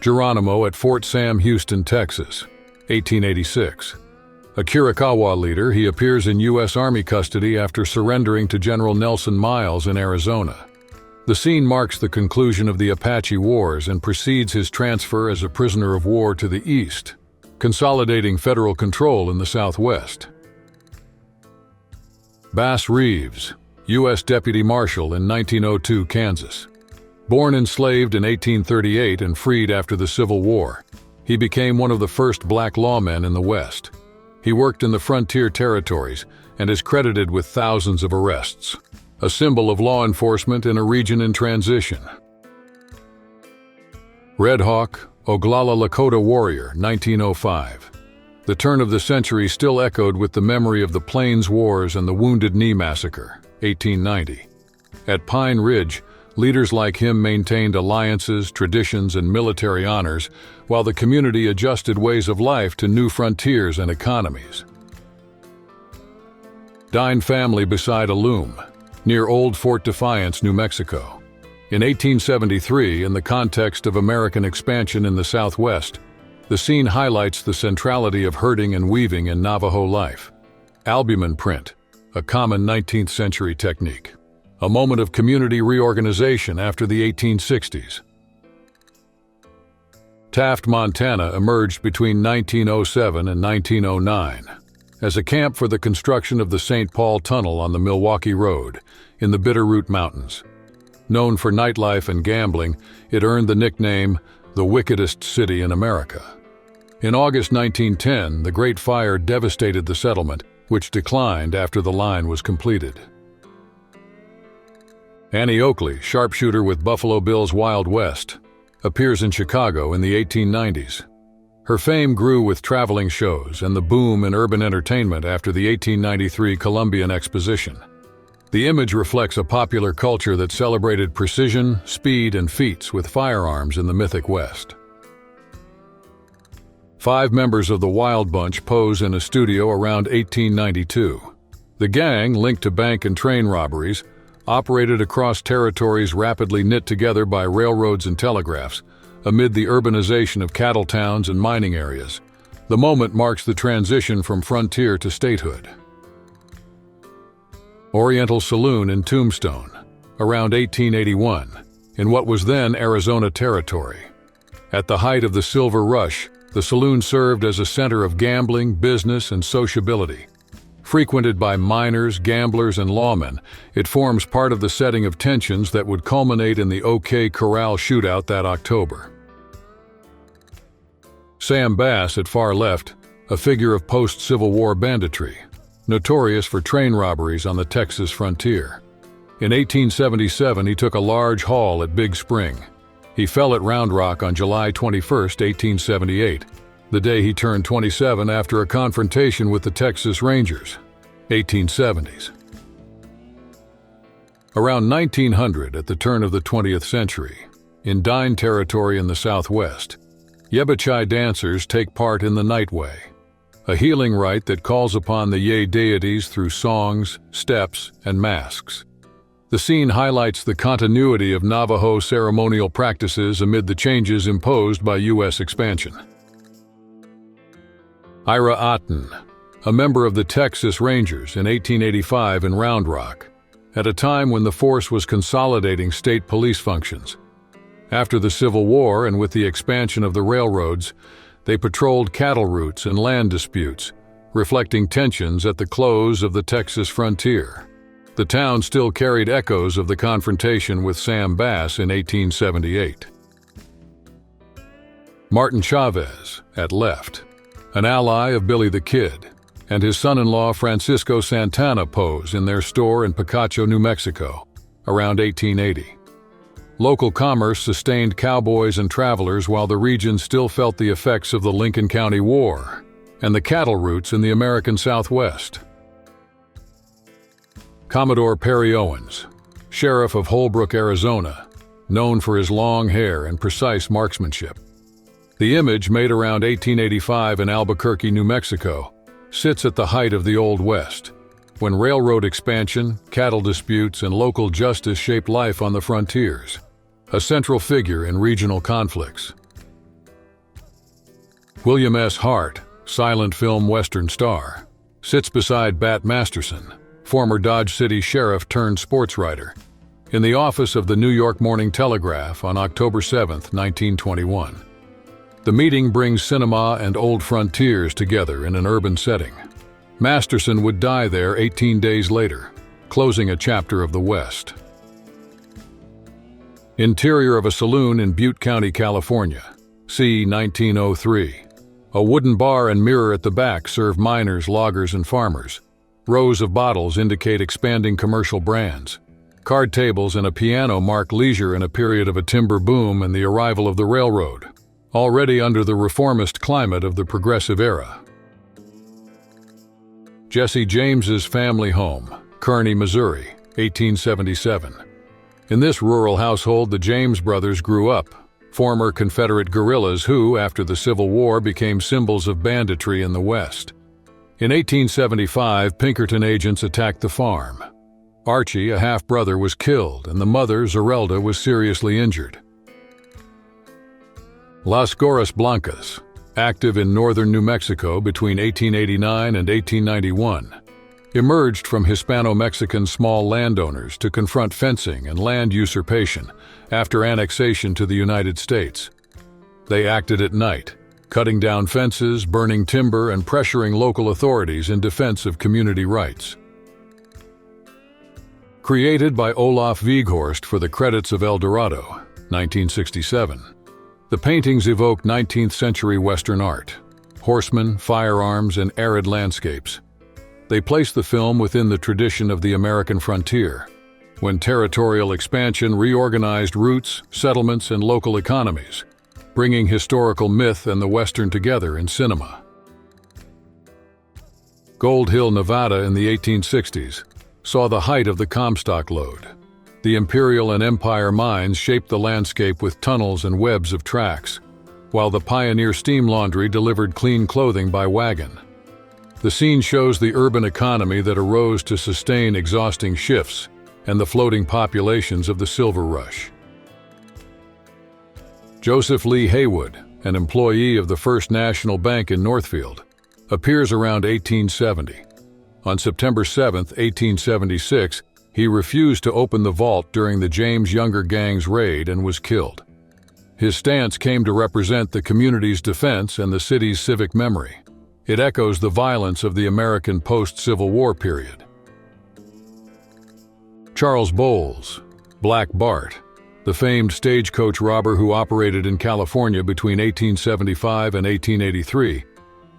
Geronimo at Fort Sam Houston, Texas, 1886. A Chiricahua leader, he appears in U.S. Army custody after surrendering to General Nelson Miles in Arizona. The scene marks the conclusion of the Apache Wars and precedes his transfer as a prisoner of war to the east, consolidating federal control in the Southwest. Bass Reeves, U.S. Deputy Marshal in 1902 Kansas. Born enslaved in 1838 and freed after the Civil War, he became one of the first black lawmen in the West. He worked in the frontier territories and is credited with thousands of arrests, a symbol of law enforcement in a region in transition. Red Hawk, Oglala Lakota warrior, 1905. The turn of the century still echoed with the memory of the Plains Wars and the Wounded Knee Massacre, 1890. At Pine Ridge, leaders like him maintained alliances, traditions, and military honors, while the community adjusted ways of life to new frontiers and economies. Dine family beside a loom, near Old Fort Defiance, New Mexico. In 1873, in the context of American expansion in the Southwest, the scene highlights the centrality of herding and weaving in Navajo life. Albumen print, a common 19th century technique. A moment of community reorganization after the 1860s. Taft, Montana emerged between 1907 and 1909 as a camp for the construction of the St. Paul Tunnel on the Milwaukee Road in the Bitterroot Mountains. Known for nightlife and gambling, it earned the nickname the wickedest city in America. In August 1910, the Great Fire devastated the settlement, which declined after the line was completed. Annie Oakley, sharpshooter with Buffalo Bill's Wild West, appears in Chicago in the 1890s. Her fame grew with traveling shows and the boom in urban entertainment after the 1893 Columbian Exposition. The image reflects a popular culture that celebrated precision, speed, and feats with firearms in the mythic West. 5 members of the Wild Bunch pose in a studio around 1892. The gang, linked to bank and train robberies, operated across territories rapidly knit together by railroads and telegraphs, amid the urbanization of cattle towns and mining areas. The moment marks the transition from frontier to statehood. Oriental Saloon in Tombstone, around 1881, in what was then Arizona Territory. At the height of the Silver Rush, the saloon served as a center of gambling, business, and sociability. Frequented by miners, gamblers, and lawmen, it forms part of the setting of tensions that would culminate in the OK Corral shootout that October. Sam Bass at far left, a figure of post-Civil War banditry, notorious for train robberies on the Texas frontier. In 1877, he took a large haul at Big Spring. He fell at Round Rock on July 21, 1878, the day he turned 27 after a confrontation with the Texas Rangers, 1870s. Around 1900, at the turn of the 20th century, in Dine territory in the Southwest, Yebechai dancers take part in the Nightway, a healing rite that calls upon the Ye deities through songs, steps, and masks. The scene highlights the continuity of Navajo ceremonial practices amid the changes imposed by U.S. expansion. Ira Otten, a member of the Texas Rangers in 1885 in Round Rock, at a time when the force was consolidating state police functions. After the Civil War and with the expansion of the railroads, they patrolled cattle routes and land disputes, reflecting tensions at the close of the Texas frontier. The town still carried echoes of the confrontation with Sam Bass in 1878. Martin Chavez, at left, an ally of Billy the Kid, and his son-in-law Francisco Santana pose in their store in Picacho, New Mexico, around 1880. Local commerce sustained cowboys and travelers while the region still felt the effects of the Lincoln County War and the cattle routes in the American Southwest. Commodore Perry Owens, sheriff of Holbrook, Arizona, known for his long hair and precise marksmanship. The image, made around 1885 in Albuquerque, New Mexico, sits at the height of the Old West, when railroad expansion, cattle disputes, and local justice shaped life on the frontiers, a central figure in regional conflicts. William S. Hart, silent film Western star, sits beside Bat Masterson, former Dodge City sheriff turned sports writer, in the office of the New York Morning Telegraph on October 7, 1921. The meeting brings cinema and old frontiers together in an urban setting. Masterson would die there 18 days later, closing a chapter of the West. Interior of a saloon in Butte County, California, c. 1903. A wooden bar and mirror at the back serve miners, loggers, and farmers. Rows of bottles indicate expanding commercial brands. Card tables and a piano mark leisure in a period of a timber boom and the arrival of the railroad, already under the reformist climate of the Progressive era. Jesse James's family home, Kearney, Missouri, 1877. In this rural household, the James brothers grew up, former Confederate guerrillas who, after the Civil War, became symbols of banditry in the West. In 1875, Pinkerton agents attacked the farm. Archie, a half-brother, was killed, and the mother, Zerelda, was seriously injured. Las Gorras Blancas, active in northern New Mexico between 1889 and 1891, emerged from Hispano-Mexican small landowners to confront fencing and land usurpation after annexation to the United States. They acted at night, cutting down fences, burning timber, and pressuring local authorities in defense of community rights. Created by Olaf Weghorst for the credits of El Dorado, 1967, the paintings evoke 19th-century Western art, horsemen, firearms, and arid landscapes. They place the film within the tradition of the American frontier, when territorial expansion reorganized roots, settlements, and local economies, bringing historical myth and the Western together in cinema. Gold Hill, Nevada in the 1860s saw the height of the Comstock lode. The Imperial and Empire mines shaped the landscape with tunnels and webs of tracks, while the Pioneer Steam Laundry delivered clean clothing by wagon. The scene shows the urban economy that arose to sustain exhausting shifts and the floating populations of the Silver Rush. Joseph Lee Haywood, an employee of the First National Bank in Northfield, appears around 1870. On September 7, 1876, he refused to open the vault during the James Younger Gang's raid and was killed. His stance came to represent the community's defense and the city's civic memory. It echoes the violence of the American post-Civil War period. Charles Bowles, Black Bart, the famed stagecoach robber who operated in California between 1875 and 1883,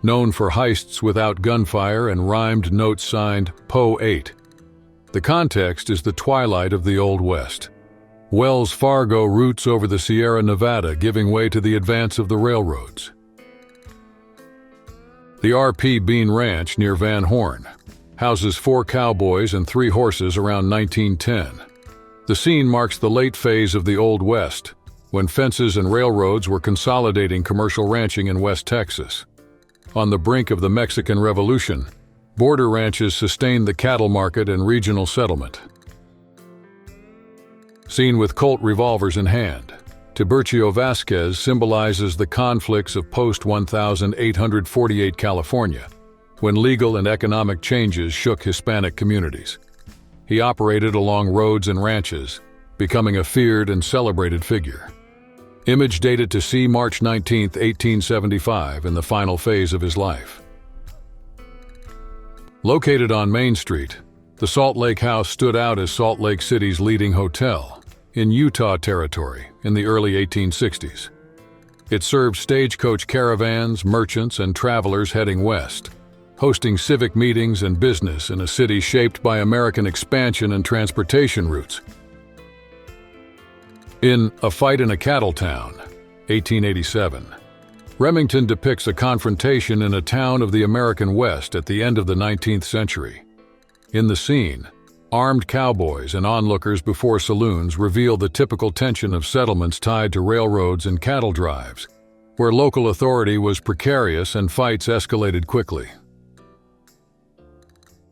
known for heists without gunfire and rhymed notes signed Poe 8. The context is the twilight of the Old West. Wells Fargo routes over the Sierra Nevada, giving way to the advance of the railroads. The R.P. Bean Ranch near Van Horn houses 4 cowboys and 3 horses around 1910. The scene marks the late phase of the Old West, when fences and railroads were consolidating commercial ranching in West Texas. On the brink of the Mexican Revolution, border ranches sustained the cattle market and regional settlement. Seen with Colt revolvers in hand, Tiburcio Vasquez symbolizes the conflicts of post-1848 California, when legal and economic changes shook Hispanic communities. He operated along roads and ranches, becoming a feared and celebrated figure. Image dated to c. March 19, 1875, in the final phase of his life. Located on Main Street, the Salt Lake House stood out as Salt Lake City's leading hotel in Utah Territory in the early 1860s. It served stagecoach caravans, merchants, and travelers heading west, hosting civic meetings and business in a city shaped by American expansion and transportation routes. In A Fight in a Cattle Town, 1887, Remington depicts a confrontation in a town of the American West at the end of the 19th century. In the scene, armed cowboys and onlookers before saloons reveal the typical tension of settlements tied to railroads and cattle drives, where local authority was precarious and fights escalated quickly.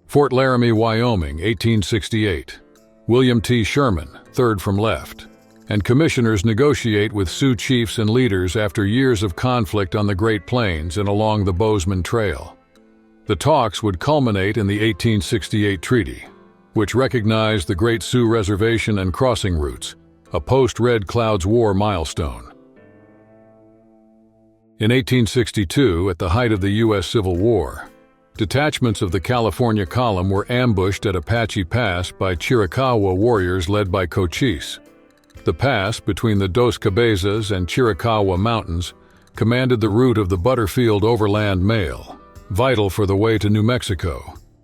Fort Laramie, Wyoming, 1868. William T. Sherman, third from left, and commissioners negotiate with Sioux chiefs and leaders after years of conflict on the Great Plains and along the Bozeman Trail. The talks would culminate in the 1868 treaty, which recognized the Great Sioux Reservation and crossing routes, a post-Red Cloud's War milestone. In 1862, at the height of the U.S. Civil War, detachments of the California Column were ambushed at Apache Pass by Chiricahua warriors led by Cochise. The pass between the Dos Cabezas and Chiricahua Mountains commanded the route of the Butterfield Overland Mail, vital for the way to New Mexico.